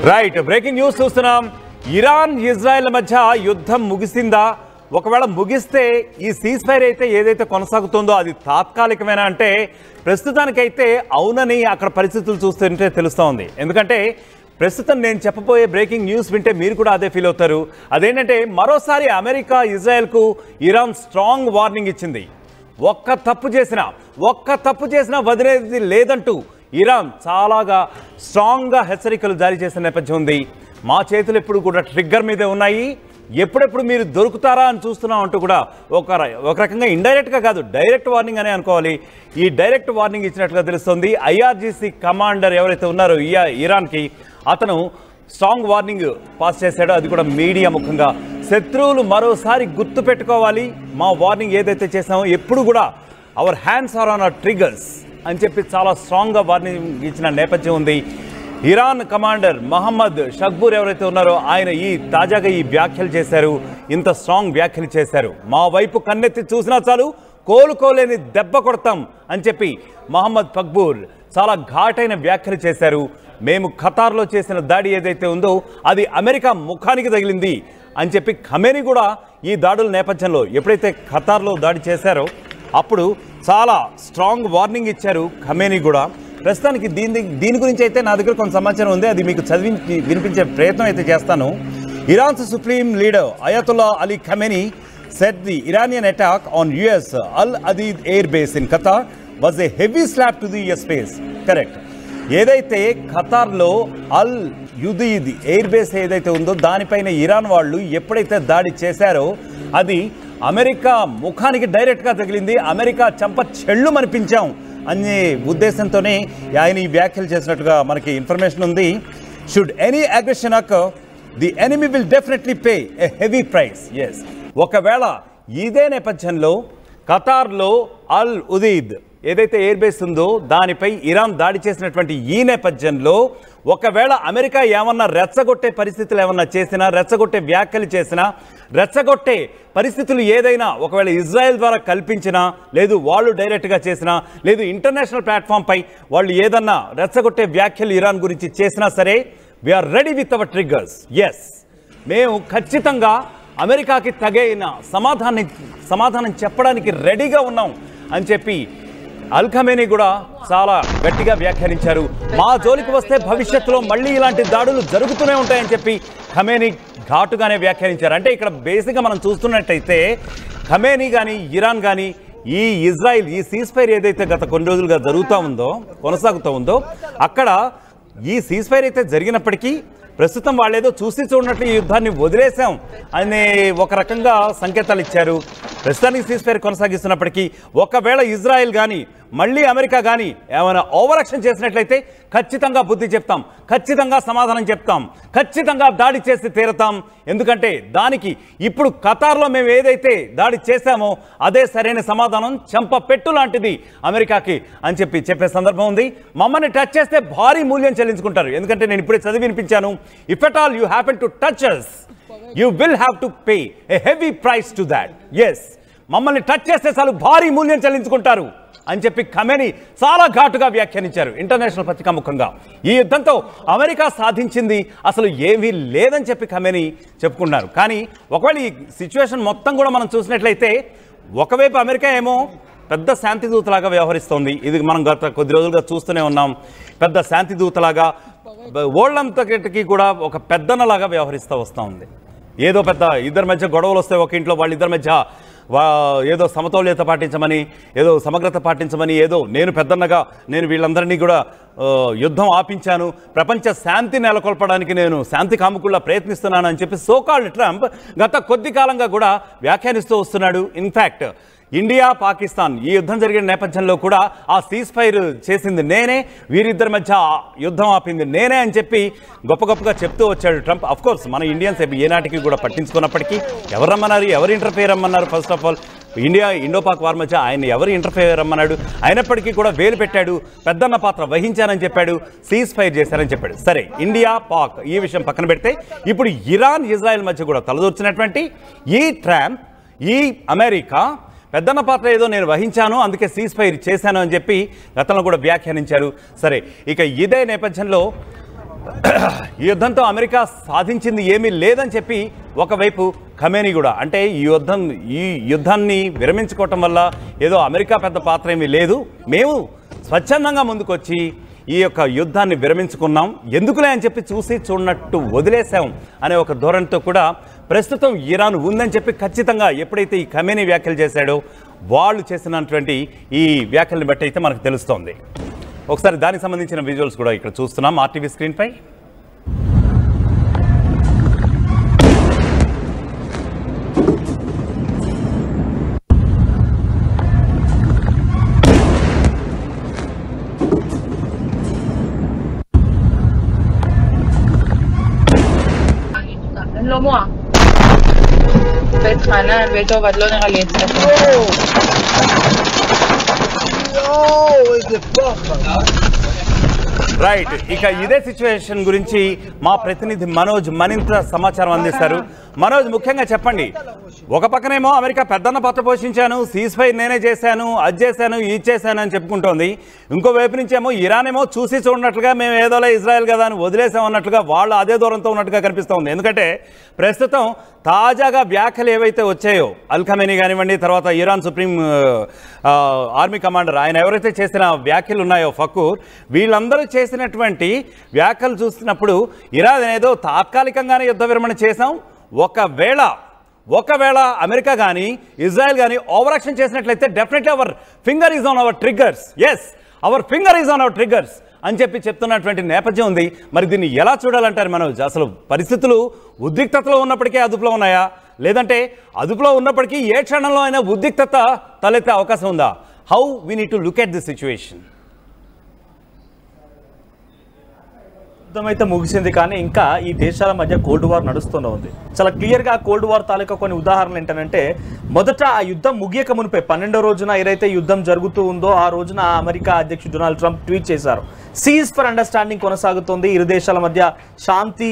Right breaking news చూస్తున్నాం. Iran Israel మధ్య యుద్ధం ముగిసిందా? ఒకవేళ ముగిస్తే ఈ సీజ్ ఫైర్ అయితే ఏదైతే కొనసాగుతుందో అది తాత్కాలికమేనా అంటే ప్రస్తుతానికైతే అవునని అక్కడ పరిస్థితులు చూస్తుంటే తెలుస్తోంది. ఎందుకంటే ప్రస్తుతం నేను చెప్పబోయే బ్రేకింగ్ న్యూస్ వింటే మీరు కూడా అదే ఫీల్ అవుతారు. అదేంటంటే మరోసారి అమెరికా ఇజ్రాయెల్కు ఇరాన్ స్ట్రాంగ్ వార్నింగ్ ఇచ్చింది. ఒక్క తప్పు చేసినా వదిలేది లేదంటూ ఇరాన్ చాలాగా స్ట్రాంగ్గా హెచ్చరికలు జారీ చేసిన నేపథ్యం ఉంది. మా చేతులు ఎప్పుడు కూడా ట్రిగ్గర్ మీదే ఉన్నాయి, ఎప్పుడెప్పుడు మీరు దొరుకుతారా అని చూస్తున్నాం అంటూ కూడా ఒక రకంగా ఇండైరెక్ట్గా కాదు డైరెక్ట్ వార్నింగ్ అనే అనుకోవాలి. ఈ డైరెక్ట్ వార్నింగ్ ఇచ్చినట్లుగా తెలుస్తుంది. ఐఆర్జీసీ కమాండర్ ఎవరైతే ఉన్నారో ఇరాన్కి అతను స్ట్రాంగ్ వార్నింగ్ పాస్ చేశాడో అది కూడా మీడియా ముఖంగా శత్రువులు మరోసారి గుర్తు పెట్టుకోవాలి, మా వార్నింగ్ ఏదైతే చేసామో ఎప్పుడు కూడా our hands are on our triggers అని చెప్పి చాలా స్ట్రాంగ్గా వార్నింగ్ ఇచ్చిన నేపథ్యం ఉంది. ఇరాన్ కమాండర్ మహమ్మద్ షక్బూర్ ఎవరైతే ఉన్నారో ఆయన తాజాగా ఈ వ్యాఖ్యలు చేశారు. ఇంత స్ట్రాంగ్ వ్యాఖ్యలు చేశారు. మా వైపు కన్నెత్తి చూసినా చాలు కోలుకోలేని దెబ్బ కొడతాం అని చెప్పి మహమ్మద్ ఫక్బూర్ చాలా ఘాటైన వ్యాఖ్యలు చేశారు. మేము ఖతార్లో చేసిన దాడి ఏదైతే ఉందో అది అమెరికా ముఖానికి తగిలింది అని చెప్పి ఖమేనీ కూడా ఈ దాడుల నేపథ్యంలో ఎప్పుడైతే ఖతార్లో దాడి చేశారో అప్పుడు చాలా స్ట్రాంగ్ వార్నింగ్ ఇచ్చారు ఖమేనీ కూడా. ప్రస్తుతానికి దీని గురించి అయితే నా దగ్గర కొంత సమాచారం ఉంది, అది మీకు వినిపించే ప్రయత్నం అయితే చేస్తాను. Iran's supreme leader Ayatollah Ali Khamenei said the Iranian attack on US Al Adid air base in Qatar was a heavy slap to the US space. Correct. ఏదైతే ఖతార్లో అల్ యుదీద్ ఎయిర్ బేస్ ఏదైతే ఉందో దానిపైన ఇరాన్ వాళ్ళు ఎప్పుడైతే దాడి చేశారో అది అమెరికా ముఖానికి డైరెక్ట్గా తగిలింది. అమెరికా చంప చెళ్ళు మనిపించాం అనే ఉద్దేశంతోనే ఆయన ఈ వ్యాఖ్యలు చేసినట్టుగా మనకి ఇన్ఫర్మేషన్ ఉంది. Should any aggression occur the enemy will definitely pay a heavy price. Yes, ఒకవేళ ఇదే నేపథ్యంలో ఖతార్లో అల్ ఉదీద్ ఏదైతే ఎయిర్ బేస్ ఉందో దానిపై ఇరాన్ దాడి చేసినటువంటి ఈ నేపథ్యంలో ఒకవేళ అమెరికా ఏమన్నా రెచ్చగొట్టే పరిస్థితులు ఏమన్నా చేసినా, రెచ్చగొట్టే వ్యాఖ్యలు చేసినా, రెచ్చగొట్టే పరిస్థితులు ఏదైనా ఒకవేళ ఇజ్రాయెల్ ద్వారా కల్పించినా, లేదు వాళ్ళు డైరెక్ట్గా చేసినా, లేదు ఇంటర్నేషనల్ ప్లాట్ఫామ్పై వాళ్ళు ఏదన్నా రెచ్చగొట్టే వ్యాఖ్యలు ఇరాన్ గురించి చేసినా సరే we're ready with our triggers. Yes, మేము ఖచ్చితంగా అమెరికాకి తగిన సమాధానం చెప్పడానికి రెడీగా ఉన్నాం అని చెప్పి అల్ ఖమేనీ కూడా చాలా గట్టిగా వ్యాఖ్యానించారు. మా జోలికి వస్తే భవిష్యత్తులో మళ్ళీ ఇలాంటి దాడులు జరుగుతూనే ఉంటాయని చెప్పి ఖమేనీ ఘాటుగానే వ్యాఖ్యానించారు. అంటే ఇక్కడ బేసిక్గా మనం చూస్తున్నట్టయితే ఖమేనీ కానీ ఇరాన్ కానీ ఈ ఇజ్రాయిల్ ఈ సీజ్ ఫైర్ ఏదైతే గత కొన్ని రోజులుగా కొనసాగుతూ ఉందో అక్కడ ఈ సీజ్ ఫైర్ అయితే జరిగినప్పటికీ ప్రస్తుతం వాళ్ళేదో చూసి చూడనట్లు ఈ యుద్ధాన్ని వదిలేసాం అనే ఒక రకంగా సంకేతాలు ఇచ్చారు. ప్రస్తుతానికి సీజ్ ఫైర్ కొనసాగిస్తున్నప్పటికీ ఒకవేళ ఇజ్రాయెల్ కానీ మళ్ళీ అమెరికా కానీ ఏమైనా ఓవర్ యాక్షన్ చేసినట్లయితే ఖచ్చితంగా బుద్ధి చెప్తాం, ఖచ్చితంగా సమాధానం చెప్తాం, ఖచ్చితంగా దాడి చేసి తీరుతాం. ఎందుకంటే దానికి ఇప్పుడు ఖతార్లో మేము ఏదైతే దాడి చేశామో అదే సరైన సమాధానం, చెంపపెట్టు లాంటిది అమెరికాకి అని చెప్పే సందర్భం ఉంది. మమ్మల్ని టచ్ చేస్తే భారీ మూల్యం చెల్లించుకుంటారు. ఎందుకంటే నేను ఇప్పుడే చదివి వినిపించాను. If at all you happen to touch us, you will have to pay a heavy price to that. Yes, మమ్మల్ని టచ్ చేస్తే చాలు భారీ మూల్యం చెల్లించుకుంటారు అని చెప్పి ఖమేనీ చాలా ఘాటుగా వ్యాఖ్యానించారు ఇంటర్నేషనల్ పత్రికా ముఖంగా. ఈ యుద్ధంతో అమెరికా సాధించింది అసలు ఏమీ లేదని చెప్పి ఖమేనీ చెప్పుకున్నారు. కానీ ఒకవేళ ఈ సిచ్యువేషన్ మొత్తం కూడా మనం చూసినట్లయితే ఒకవైపు అమెరికా ఏమో పెద్ద శాంతి దూతలాగా వ్యవహరిస్తోంది. ఇది మనం గత కొద్ది రోజులుగా చూస్తూనే ఉన్నాం. పెద్ద శాంతి దూతలాగా ఓళ్ళంతటికి కూడా ఒక పెద్దనలాగా వ్యవహరిస్తూ వస్తూ ఉంది. ఏదో పెద్ద ఇద్దరి మధ్య గొడవలు వస్తే ఒక ఇంట్లో వాళ్ళిద్దరి మధ్య ఏదో సమతౌల్యత పాటించమని, ఏదో సమగ్రత పాటించమని, ఏదో నేను పెద్దన్నగా నేను వీళ్ళందరినీ కూడా యుద్ధం ఆపించాను, ప్రపంచ శాంతి నెలకొల్పడానికి నేను శాంతి కాముకుల్లా ప్రయత్నిస్తున్నాను అని చెప్పి సోకాల్డ్ ట్రంప్ గత కొద్ది కాలంగా కూడా వ్యాఖ్యానిస్తూ వస్తున్నాడు. ఇన్ఫ్యాక్ట్ ఇండియా పాకిస్తాన్ ఈ యుద్ధం జరిగిన నేపథ్యంలో కూడా ఆ సీజ్ ఫైర్ చేసింది నేనే, వీరిద్దరి మధ్య యుద్ధం ఆపింది నేనే అని చెప్పి గొప్పగా చెప్తూ వచ్చాడు ట్రంప్. అఫ్ కోర్స్ మన ఇండియన్స్ ఏనాటికి కూడా పట్టించుకున్నప్పటికీ ఎవరు రమ్మన్నారు, ఎవరు ఇంటర్ఫియర్ అమ్మన్నారు? First of all Indo Pak war మధ్య ఆయన ఎవరు ఇంటర్ఫియర్ అమ్మన్నాడు? అయినప్పటికీ కూడా వేలు పెట్టాడు, పెద్దన్న పాత్ర వహించానని చెప్పాడు, సీజ్ ఫైర్ చేశారని చెప్పాడు. సరే, ఇండియా పాక్ ఈ విషయం పక్కన పెడితే ఇప్పుడు ఇరాన్ ఇజ్రాయెల్ మధ్య కూడా తలదూర్చినటువంటి ఈ ట్రంప్, ఈ అమెరికా పెద్దన్న పాత్ర ఏదో నేను వహించాను, అందుకే సీజ్ ఫైర్ చేశాను అని చెప్పి గతంలో కూడా వ్యాఖ్యానించారు. సరే, ఇక ఇదే నేపథ్యంలో ఈ యుద్ధంతో అమెరికా సాధించింది ఏమీ లేదని చెప్పి ఒకవైపు ఖమేనీ కూడా, అంటే ఈ యుద్ధాన్ని విరమించుకోవటం వల్ల ఏదో అమెరికా పెద్ద పాత్ర ఏమీ లేదు, మేము స్వచ్ఛందంగా ముందుకొచ్చి ఈ యొక్క యుద్ధాన్ని విరమించుకున్నాం, ఎందుకులే అని చెప్పి చూసి చూడనట్టు వదిలేసాం అనే ఒక ధోరణితో కూడా ప్రస్తుతం ఇరాన్ ఉందని చెప్పి ఖచ్చితంగా ఎప్పుడైతే ఈ ఖమేనీ వ్యాఖ్యలు చేశాడో వాళ్ళు చేసినటువంటి ఈ వ్యాఖ్యల్ని బట్టి అయితే మనకు తెలుస్తోంది. ఒకసారి దానికి సంబంధించిన విజువల్స్ కూడా ఇక్కడ చూస్తున్నాం ఆర్టీవీ స్క్రీన్పై. לא מועה. בית חנן, בית טוב, עד לא נראה לי אצלך. יואו, איזה פחד. రైట్, ఇక ఇదే సిచ్యువేషన్ గురించి మా ప్రతినిధి మనోజ్ మరింత సమాచారం అందిస్తారు. మనోజ్, ముఖ్యంగా చెప్పండి, ఒక పక్కనేమో అమెరికా పెద్దన్న పాత్ర పోషించాను, సీజ్ ఫైర్ నేనే చేశాను, అది చేశాను, ఇది చేశాను అని చెప్పుకుంటోంది. ఇంకో వైపు నుంచి ఏమో ఇరాన్ ఏమో చూసి చూడనట్లుగా మేము ఏదోలా ఇజ్రాయెల్ కదా అని వదిలేసామన్నట్లుగా వాళ్ళు అదే దూరంతో ఉన్నట్టుగా కనిపిస్తోంది. ఎందుకంటే ప్రస్తుతం తాజాగా వ్యాఖ్యలు ఏవైతే వచ్చాయో అల్ ఖమేనీ కానివ్వండి, తర్వాత ఇరాన్ సుప్రీం ఆర్మీ కమాండర్ ఆయన ఎవరైతే చేసిన వ్యాఖ్యలు ఉన్నాయో ఫకూర్, వీళ్ళందరూ చేసినటువంటి వ్యాఖ్యలు చూస్తున్నప్పుడు ఇరాన్ ఏదో తాత్కాలికంగానే యుద్ధ విరమణ చేశాం, ఒకవేళ అమెరికా కానీ ఇజ్రాయెల్ కానీ ఓవర్ యాక్షన్ చేసినట్లయితే definitely our finger is on our triggers, yes our finger is on our triggers అని చెప్పి చెప్తున్నటువంటి నేపథ్యం ఉంది. మరి దీన్ని ఎలా చూడాలంటారు మనోజ్? అసలు పరిస్థితులు ఉద్రిక్తతలో ఉన్నప్పటికీ అదుపులో ఉన్నాయా, లేదంటే అదుపులో ఉన్నప్పటికీ ఏ క్షణంలో అయినా ఉద్రిక్తత తలెత్తే అవకాశం ఉందా? How we need to look at the situation? యుద్ధం అయితే ముగిసింది, కానీ ఇంకా ఈ దేశాల మధ్య కోల్డ్ వార్ నడుస్తూనే ఉంది. చాలా క్లియర్గా కోల్డ్ వార్ తాలూకా కొన్ని ఉదాహరణలు ఏంటంటే, మొదట ఆ యుద్ధం ముగియక మునిపే 12వ రోజున ఏదైతే యుద్ధం జరుగుతూ ఉందో ఆ రోజున అమెరికా అధ్యక్షుడు డొనాల్డ్ ట్రంప్ ట్వీట్ చేశారు, సీజ్ ఫర్ అండర్స్టాండింగ్ కొనసాగుతుంది, ఇరు దేశాల మధ్య శాంతి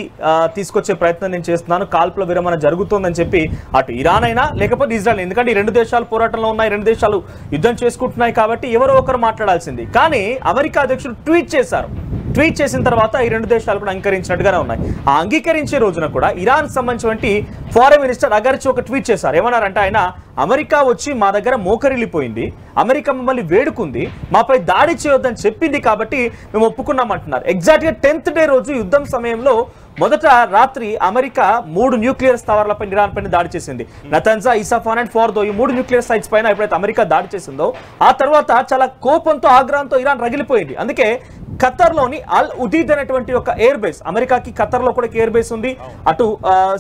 తీసుకొచ్చే ప్రయత్నం నేను చేస్తున్నాను, కాల్పుల విరమణ జరుగుతుందని చెప్పి అటు ఇరాన్ అయినా లేకపోతే ఇజ్రాయెల్, ఎందుకంటే ఈ రెండు దేశాలు పోరాటంలో ఉన్నాయి, రెండు దేశాలు యుద్ధం చేసుకుంటున్నాయి కాబట్టి ఎవరో ఒకరు మాట్లాడాల్సింది. కానీ అమెరికా అధ్యక్షుడు ట్వీట్ చేశారు. ట్వీట్ చేసిన తర్వాత ఈ రెండు దేశాలు కూడా అంగీకరించినట్టుగానే ఉన్నాయి. ఆ అంగీకరించే రోజున కూడా ఇరాన్ సంబంధించినటువంటి ఫారెన్ మినిస్టర్ అగర్చి ఒక ట్వీట్ చేశారు. ఏమన్నారంటే ఆయన, అమెరికా వచ్చి మా దగ్గర మోకరిల్లిపోయింది, అమెరికా మమ్మల్ని వేడుకుంది, మాపై దాడి చేయొద్దని చెప్పింది కాబట్టి మేము ఒప్పుకున్నామంటున్నారు. ఎగ్జాక్ట్గా 10th డే రోజు యుద్ధం సమయంలో మొదట రాత్రి అమెరికా 3 న్యూక్లియర్ స్థావరాలపై ఇరాన్ పైన దాడి చేసింది. నతన్జా, ఇసాఫాన్ అండ్ ఫార్దో, ఈ 3 న్యూక్లియర్ సైట్స్ పైన ఎప్పుడైతే అమెరికా దాడి చేసిందో ఆ తర్వాత చాలా కోపంతో ఆగ్రహంతో ఇరాన్ రగిలిపోయింది. అందుకే ఖతర్లోని అల్ ఉదీద్ అనేటువంటి ఒక ఎయిర్ బేస్, అమెరికాకి ఖతర్లో కూడా ఎయిర్ బేస్ ఉంది, అటు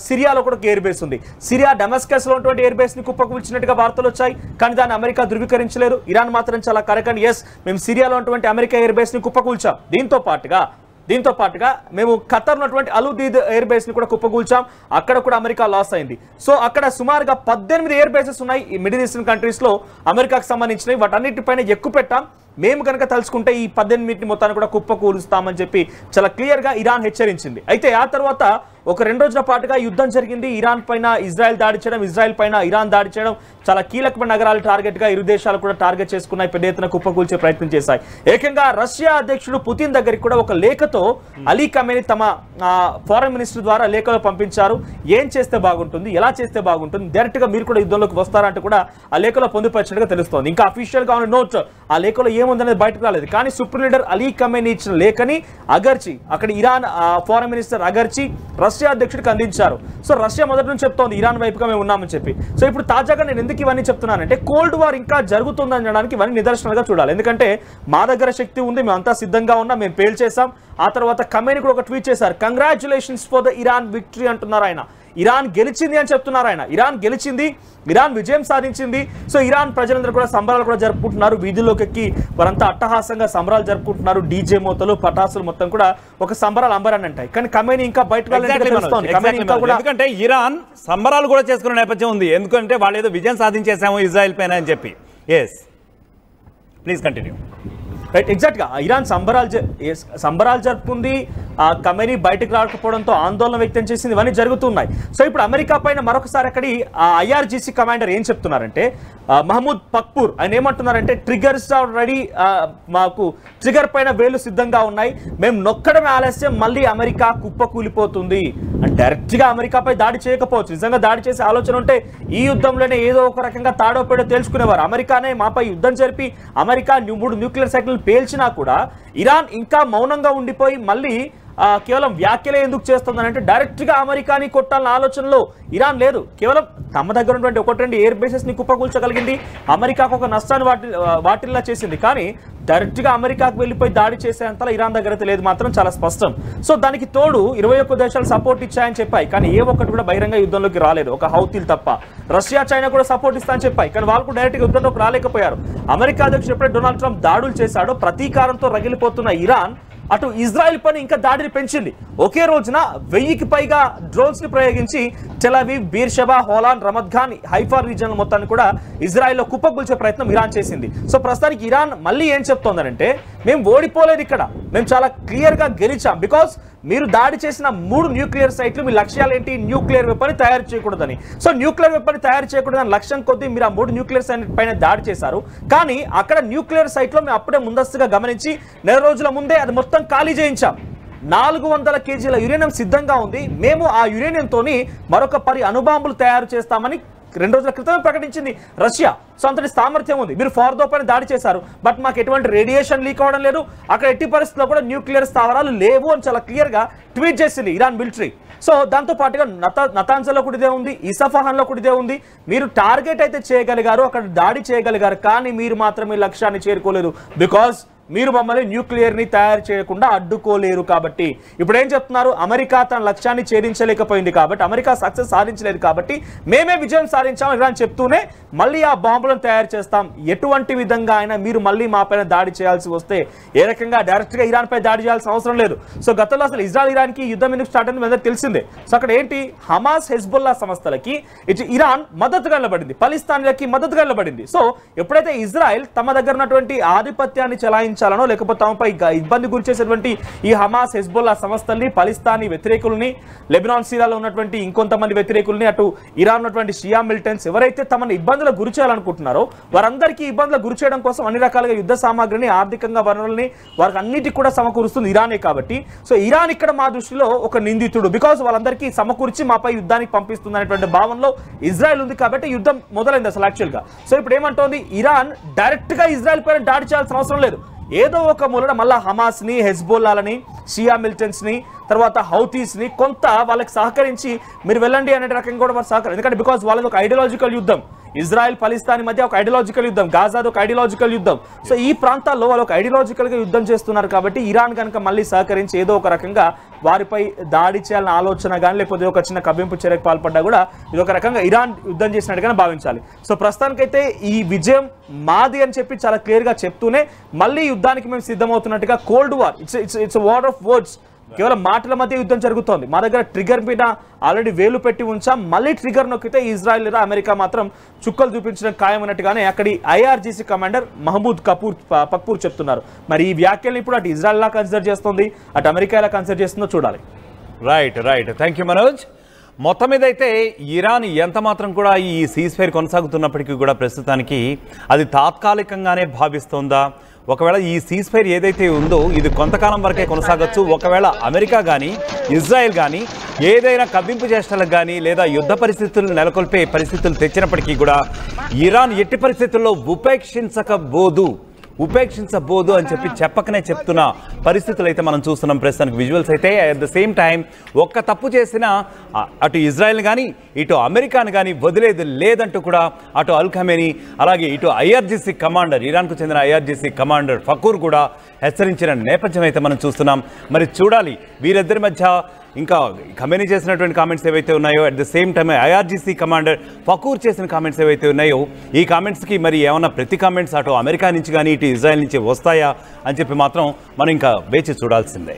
సిరియాలో కూడా ఎయిర్ బేస్ ఉంది. సిరియా డమస్కస్ లో ఉన్నటువంటి ఎయిర్ బేస్ ని కుప్పకూల్చినట్టుగా వార్తలు వచ్చాయి, కానీ దాన్ని అమెరికా ధృవీకరించలేదు. ఇరాన్ మాత్రం చాలా కరెక్ట్, ఎస్ మేము సిరియాలో ఉన్నటువంటి అమెరికా ఎయిర్ బేస్ ని కుప్పకూల్చాం, దీంతో పాటుగా మేము ఖతర్ ఉన్నటువంటి అలుదీద్ ఎయిర్ బేస్ ని కూడా కుప్పకూల్చాం, అక్కడ కూడా అమెరికా లాస్ అయింది. సో అక్కడ సుమారుగా 18 ఎయిర్ బేసెస్ ఉన్నాయి ఈ మిడిల్ ఈస్టర్న్ కంట్రీస్ లో అమెరికాకు సంబంధించినవి. వాటన్నిటిపైన ఎక్కువ పెట్టాం, మేము కనుక తలుచుకుంటే ఈ 18 మొత్తాన్ని కూడా కుప్పకూలుస్తామని చెప్పి చాలా క్లియర్ గా ఇరాన్ హెచ్చరించింది. అయితే ఆ తర్వాత ఒక 2 రోజుల పాటుగా యుద్ధం జరిగింది. ఇరాన్ పైన ఇజ్రాయెల్ దాడి చేయడం, ఇజ్రాయెల్ పైన ఇరాన్ దాడి చేయడం, చాలా కీలకమైన నగరాలు టార్గెట్ గా ఇరు దేశాలు కూడా టార్గెట్ చేసుకున్నాయి, పెద్ద ఎత్తున కుప్పకూల్చే ప్రయత్నం చేశాయి. ఏకంగా రష్యా అధ్యక్షుడు పుతిన్ దగ్గరికి కూడా ఒక లేఖతో అలీ ఖమేనీ తమ ఫారెన్ మినిస్టర్ ద్వారా లేఖలో పంపించారు. ఏం చేస్తే బాగుంటుంది, ఎలా చేస్తే బాగుంటుంది, డైరెక్ట్ గా మీరు కూడా యుద్ధంలోకి వస్తారంటూ కూడా ఆ లేఖలో పొందుపరిచినట్టుగా తెలుస్తోంది. ఇంకా అఫీషియల్ గా ఉన్న నోట్ ఆ లేఖలో ఏముందనేది బయటకు రాలేదు, కానీ సుప్రీం లీడర్ అలీ ఖమేనీ ఇచ్చిన లేఖని అగర్చి, అక్కడ ఇరాన్ ఫారెన్ మినిస్టర్ అగర్చి రష్యా అధ్యక్షుడికి అందించారు. సో రష్యా మొదటి నుంచి చెప్తోంది ఇరాన్ వైపుగా మేము ఉన్నామని చెప్పి. సో ఇప్పుడు తాజాగా నేను ఎందుకు ఇవన్నీ చెప్తున్నానంటే, కోల్డ్ వార్ ఇంకా జరుగుతుంది అనడానికి ఇవన్నీ నిదర్శనాలుగా చూడాలి. ఎందుకంటే మా దగ్గర శక్తి ఉంది, మేమంతా సిద్ధంగా ఉన్నాం, మేము పేల్చేసాం. ఆ తర్వాత ఖమేనీ కూడా ఒక ట్వీట్ చేశారు, congratulations for the Iran victory అంటున్నారు ఆయన. ఇరాన్ గెలిచింది అని చెప్తున్నారు ఆయన. ఇరాన్ గెలిచింది, ఇరాన్ విజయం సాధించింది. సో ఇరాన్ ప్రజలందరూ కూడా సంబరాలు కూడా జరుపుకుంటున్నారు, వీధుల్లోకి ఎక్కి వారంతా అట్టహాసంగా సంబరాలు జరుపుకుంటున్నారు, డీజే మోతలు, పటాసులు మొత్తం కూడా ఒక సంబరాలు అంబరాన్ని అంటాయి. కానీ ఖమేనీ ఇంకా బయటకు ఎందుకంటే ఇరాన్ సంబరాలు కూడా చేసుకునే నేపథ్యం ఉంది, ఎందుకంటే వాళ్ళు ఏదో విజయం సాధించేసాము ఇజ్రాయెల్ పైన అని చెప్పి. Yes, please continue. రైట్, ఎగ్జాక్ట్గా ఇరాన్ సంబరాలు జరుపుకుంది, ఖమేనీ బయటకు రాకపోవడంతో ఆందోళన వ్యక్తం చేసింది, ఇవన్నీ జరుగుతున్నాయి. సో ఇప్పుడు అమెరికా పైన మరొకసారి అక్కడి IRGC కమాండర్ ఏం చెప్తున్నారంటే, మహమూద్ పక్పూర్ ఆయన ఏమంటున్నారంటే, ట్రిగర్స్ ఆల్రెడీ మాకు ట్రిగర్ పైన వేలు సిద్ధంగా ఉన్నాయి, మేము నొక్కడమే ఆలస్యం మళ్ళీ అమెరికా కుప్పకూలిపోతుంది అని డైరెక్ట్గా అమెరికాపై దాడి చేయకపోవచ్చు. నిజంగా దాడి చేసే ఆలోచన ఉంటే ఈ యుద్ధంలోనే ఏదో ఒక రకంగా తాడోపేడో తేల్చుకునేవారు. అమెరికానే మాపై యుద్ధం జరిపి అమెరికా 3 న్యూక్లియర్ సైకిల్ పేల్చినా కూడా ఇరాన్ ఇంకా మౌనంగా ఉండిపోయి మళ్ళీ కేవలం వ్యాఖ్యలే ఎందుకు చేస్తుందని అంటే, డైరెక్ట్గా అమెరికాని కొట్టాలన్న ఆలోచనలో ఇరాన్ లేదు. కేవలం తమ దగ్గర ఉన్నటువంటి 1-2 ఎయిర్ బేసెస్ని కుప్పకూల్చగలిగింది, అమెరికాకు ఒక నష్టాన్ని వాటిల్లా చేసింది. కానీ డైరెక్ట్గా అమెరికాకు వెళ్ళిపోయి దాడి చేసేంతలా ఇరాన్ దగ్గర అయితే లేదు మాత్రం చాలా స్పష్టం. సో దానికి తోడు 21 దేశాలు సపోర్ట్ ఇచ్చాయని చెప్పాయి, కానీ ఏ ఒక్కటి కూడా బహిరంగ యుద్ధంలోకి రాలేదు, ఒక హౌతీలు తప్ప. రష్యా, చైనా కూడా సపోర్ట్ ఇస్తామని చెప్పాయి, కానీ వాళ్ళు కూడా డైరెక్ట్గా యుద్ధంలోకి రాలేకపోయారు. అమెరికా అధ్యక్షుడు ఎప్పుడైతే డొనాల్డ్ ట్రంప్ దాడులు చేశాడో, ప్రతీకారంతో రగిలిపోతున్న ఇరాన్ అటు ఇజ్రాయెల్ పైన ఇంకా దాడిని పెంచింది. ఒకే రోజున 1000కి పైగా డ్రోన్స్ ని ప్రయోగించి Tel Aviv, Beersheba, Holon, Ramat Gan, Haifa region మొత్తాన్ని కూడా ఇజ్రాయెల్లో కుప్పకూల్చే ప్రయత్నం ఇరాన్ చేసింది. సో ప్రస్తుతానికి ఇరాన్ మళ్ళీ ఏం చెప్తోందంటే, మేము ఓడిపోలేదు, ఇక్కడ మేము చాలా క్లియర్ గా గెలిచాం. బికాస్ మీరు దాడి చేసిన 3 న్యూక్లియర్ సైట్లు, మీ లక్ష్యాలు ఏంటి? న్యూక్లియర్ వెపన్ తయారు చేయకూడదని. సో న్యూక్లియర్ వెపన్ తయారు చేయకూడదని లక్ష్యం కొద్దీ మీరు ఆ 3 న్యూక్లియర్ సైట్ పైన దాడి చేశారు. కానీ అక్కడ న్యూక్లియర్ సైట్లో మేము అప్పుడే ముందస్తుగా గమనించి నెల రోజుల ముందే అది మొత్తం ఖాళీ చేయించాం. 400 కేజీల యురేనియం సిద్ధంగా ఉంది, మేము ఆ యురేనియంతో మరొక 10 అణుబాంబులు తయారు చేస్తామని 2 రోజుల క్రితమే ప్రకటించింది రష్యా. సో అంతటి సామర్థ్యం ఉంది. మీరు ఫార్దో పైన దాడి చేశారు, బట్ మాకు ఎటువంటి రేడియేషన్ లీక్ అవ్వడం లేదు, అక్కడ ఎట్టి పరిస్థితుల్లో కూడా న్యూక్లియర్ స్థావరాలు లేవు అని చాలా క్లియర్ గా ట్వీట్ చేసింది ఇరాన్ మిలిటరీ. సో దాంతో పాటుగా నతాన్జలో కూడా ఇదే ఉంది, ఇసఫహాన్లో కూడా ఇదే ఉంది. మీరు టార్గెట్ అయితే చేయగలిగారు, అక్కడ దాడి చేయగలిగారు, కానీ మీరు మాత్రమే లక్ష్యాన్ని చేరుకోలేదు. బికాజ్ మీరు మమ్మల్ని న్యూక్లియర్ని తయారు చేయకుండా అడ్డుకోలేరు. కాబట్టి ఇప్పుడు ఏం చెప్తున్నారు, అమెరికా తన లక్ష్యాన్ని ఛేదించలేకపోయింది కాబట్టి, అమెరికా సక్సెస్ సాధించలేదు కాబట్టి మేమే విజయం సాధించాం ఇరాన్ చెప్తూనే మళ్ళీ ఆ బాంబులను తయారు చేస్తాం, ఎటువంటి విధంగా అయినా మీరు మళ్ళీ మా పైన దాడి చేయాల్సి వస్తే, ఏ రకంగా డైరెక్ట్గా ఇరాన్ పై దాడి చేయాల్సిన అవసరం లేదు. సో గతంలో అసలు ఇజ్రాయెల్ ఇరాన్కి యుద్ధం ఎందుకు స్టార్ట్ అయింది అందరికీ తెలిసిందే. సో అక్కడ ఏంటి, హమాస్, హెజ్బుల్లా సంస్థలకి ఇరాన్ మద్దతుగా నిలబడింది, పలిస్తాన్లకి మద్దతుగా నిలబడింది. సో ఎప్పుడైతే ఇజ్రాయెల్ తమ దగ్గర ఉన్నటువంటి ఆధిపత్యాన్ని చలానో లేకపోతే తమపై ఇబ్బంది గురి చేసేటువంటి ఈ హమాస్, హెజ్బుల్లా సంస్థల్ని, పలిస్తానీ వ్యతిరేకుల్ని, లెబనాన్, సిరియాలో ఉన్నటువంటి ఇంకొంతమంది వ్యతిరేకుల్ని, అటు ఇరాన్ ఉన్నటువంటి షియా మిలిటెంట్స్ ఎవరైతే తమను ఇబ్బందులకు గురి చేయాలనుకుంటున్నారో వారందరికీ ఇబ్బందులకు గురి చేయడం కోసం అన్ని రకాలుగా యుద్ధ సామాగ్రిని, ఆర్థికంగా వనరుల్ని వారికి అన్నిటికీ కూడా సమకూరుస్తుంది ఇరానే. కాబట్టి సో ఇరాన్ ఇక్కడ మా దృష్టిలో ఒక నిందితుడు, బికాజ్ వాళ్ళందరికీ సమకూర్చి మాపై యుద్ధానికి పంపిస్తుంది అనేటువంటి భావనలో ఇజ్రాయెల్ ఉంది. కాబట్టి యుద్ధం మొదలైంది అసలు యాక్చువల్గా. సో ఇప్పుడు ఏమంటోంది, ఇరాన్ డైరెక్ట్ గా ఇజ్రాయెల్ పైన దాడి చేయాల్సిన అవసరం లేదు, ఏదో ఒక మూలన మళ్ళా హమాస్ని, హెజ్బుల్లాలని, షియా మిలిటెంట్స్ని, తర్వాత హౌతీస్ని కొంత వాళ్ళకి సహకరించి మీరు వెళ్ళండి అనే రకంగా కూడా వారు సహకరించారు. ఎందుకంటే బికాజ్ వాళ్ళది ఒక ఐడియాలజికల్ యుద్ధం, ఇజ్రాయెల్ పలిస్తాన్ మధ్య ఒక ఐడియాలజికల్ యుద్ధం, గాజాది ఒక ఐడియాలజికల్ యుద్ధం. సో ఈ ప్రాంతాల్లో వాళ్ళు ఒక ఐడియాలజికల్గా యుద్ధం చేస్తున్నారు. కాబట్టి ఇరాన్ కనుక మళ్ళీ సహకరించి ఏదో ఒక రకంగా వారిపై దాడి చేయాలన్న ఆలోచన కానీ లేకపోతే ఒక చిన్న కవ్వింపు చర్యకు పాల్పడ్డా కూడా ఇది ఒక రకంగా ఇరాన్ యుద్ధం చేసినట్టుగానే భావించాలి. సో ప్రస్తుతానికైతే ఈ విజయం మాది అని చెప్పి చాలా క్లియర్గా చెప్తూనే మళ్ళీ యుద్ధానికి మేము సిద్ధమవుతున్నట్టుగా cold war, it's war of words, కేవలం మాటల మధ్య యుద్ధం జరుగుతోంది. మా దగ్గర ట్రిగర్ మీద ఆల్రెడీ వేలు పెట్టి ఉంచాం, మళ్ళీ ట్రిగర్ నొక్కితే ఇజ్రాయెల్ లేదా అమెరికా మాత్రం చుక్కలు చూపించడం ఖాయమన్నట్టుగానే అక్కడి IRGC కమాండర్ మహమూద్ పక్పూర్ చెప్తున్నారు. మరి ఈ వ్యాఖ్యలను ఇప్పుడు అటు ఇజ్రాయెల్ లా కన్సిడర్ చేస్తుంది, అటు అమెరికా ఎలా కన్సిడర్ చేస్తుందో చూడాలి. Right, thank you Manoj. మొత్తం మీద అయితే ఇరాన్ ఎంత మాత్రం కూడా ఈ సీజ్ ఫైర్ కొనసాగుతున్నప్పటికీ కూడా ప్రస్తుతానికి అది తాత్కాలికంగానే భావిస్తోందా? ఒకవేళ ఈ సీజ్ ఫైర్ ఏదైతే ఉందో ఇది కొంతకాలం వరకే కొనసాగొచ్చు. ఒకవేళ అమెరికా కానీ ఇజ్రాయెల్ కానీ ఏదైనా కవ్వింపు చేష్టలకు కానీ లేదా యుద్ధ పరిస్థితులు నెలకొల్పే పరిస్థితులు తెచ్చినప్పటికీ కూడా ఇరాన్ ఎట్టి పరిస్థితుల్లో ఉపేక్షించబోదు అని చెప్పకనే చెప్తున్న పరిస్థితులు అయితే మనం చూస్తున్నాం ప్రస్తుతానికి విజువల్స్ అయితే. అట్ ద సేమ్ టైం ఒక్క తప్పు చేసినా అటు ఇజ్రాయెల్ కానీ ఇటు అమెరికాను కానీ వదిలేది లేదంటూ కూడా అటు అల్ ఖమేనీ అలాగే ఇటు IRGC కమాండర్, ఇరాన్కు చెందిన IRGC కమాండర్ ఫకూర్ కూడా హెచ్చరించిన నేపథ్యం అయితే మనం చూస్తున్నాం. మరి చూడాలి వీరిద్దరి మధ్య ఇంకా ఖమేనీ చేసినటువంటి కామెంట్స్ ఏవైతే ఉన్నాయో, at the same time IRGC commander ఫకూర్ చేసిన కామెంట్స్ ఏవైతే ఉన్నాయో, ఈ కామెంట్స్కి మరి ఏమన్నా ప్రతి కామెంట్స్ అటు అమెరికా నుంచి కానీ ఇటు ఇజ్రాయెల్ నుంచి వస్తాయా అని చెప్పి మాత్రం మనం ఇంకా వేచి చూడాల్సిందే.